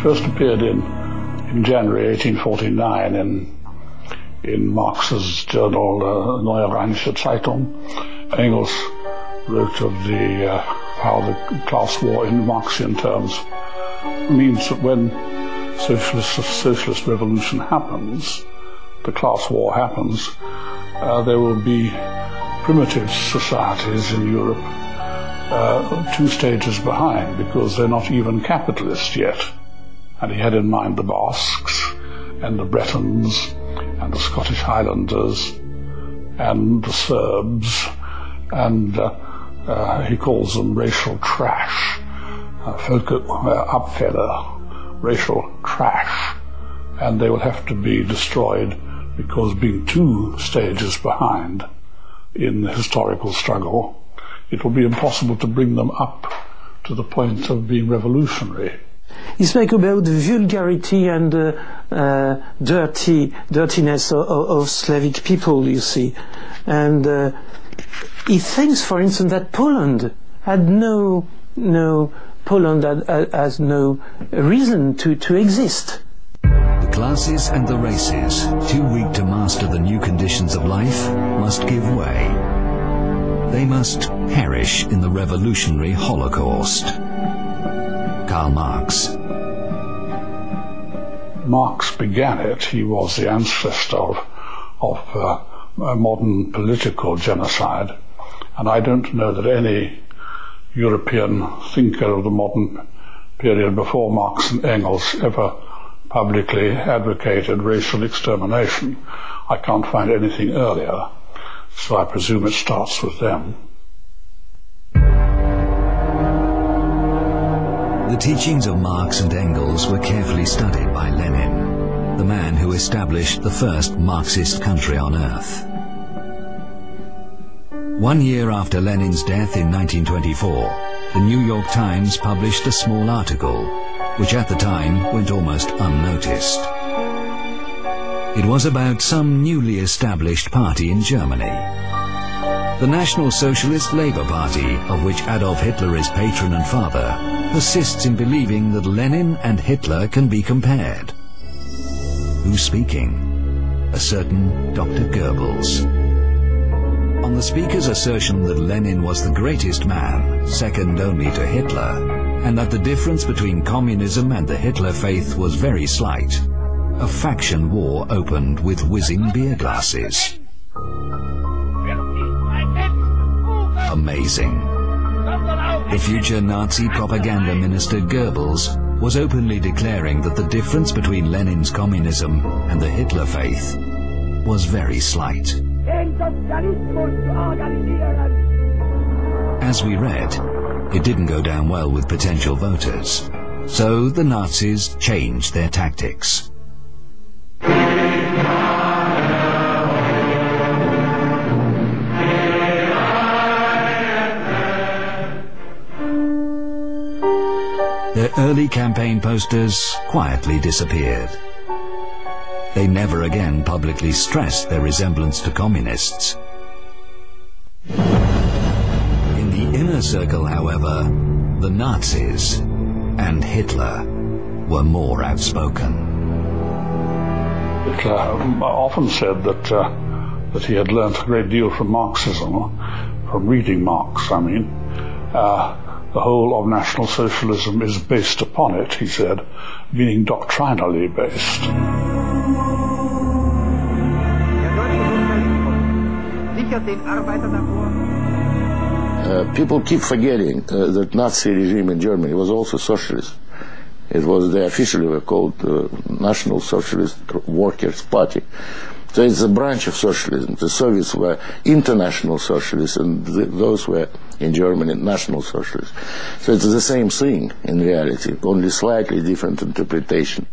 first appeared in January 1849 in Marx's journal Neue Rheinische Zeitung. Engels wrote of how the class war in Marxian terms means that when socialist revolution happens, the class war happens, there will be primitive societies in Europe 2 stages behind, because they're not even capitalist yet. And he had in mind the Basques and the Bretons and the Scottish Highlanders and the Serbs, and he calls them racial trash, Abfälle, racial trash, and they will have to be destroyed, because being 2 stages behind in the historical struggle, it will be impossible to bring them up to the point of being revolutionary. You speak about the vulgarity and dirtiness of Slavic people, you see, and he thinks, for instance, that Poland has no reason to exist. The classes and the races, too weak to master the new conditions of life, must give way. They must perish in the revolutionary Holocaust. Karl Marx. Marx began it. He was the ancestor of modern political genocide, and I don't know that any European thinker of the modern period before Marx and Engels ever publicly advocated racial extermination. I can't find anything earlier, so I presume it starts with them. The teachings of Marx and Engels were carefully studied by Lenin, the man who established the first Marxist country on earth. 1 year after Lenin's death in 1924, the New York Times published a small article, which at the time went almost unnoticed. It was about some newly established party in Germany. The National Socialist Labour Party, of which Adolf Hitler is patron and father, persists in believing that Lenin and Hitler can be compared. Who's speaking? A certain Dr. Goebbels. On the speaker's assertion that Lenin was the greatest man, second only to Hitler, and that the difference between communism and the Hitler faith was very slight, a faction war opened with whizzing beer glasses. Amazing. The future Nazi propaganda minister Goebbels was openly declaring that the difference between Lenin's communism and the Hitler faith was very slight. As we read, it didn't go down well with potential voters, so the Nazis changed their tactics. Their early campaign posters quietly disappeared. They never again publicly stressed their resemblance to communists. In the inner circle, however, the Nazis and Hitler were more outspoken. Hitler often said that he had learnt a great deal from Marxism, from reading Marx, I mean. The whole of National Socialism is based upon it, he said, meaning doctrinally based. People keep forgetting that Nazi regime in Germany was also socialist. It was, they officially were called National Socialist Workers' Party. So it's a branch of socialism. The Soviets were international socialists, and those were in Germany national socialists. So it's the same thing in reality, only slightly different interpretation.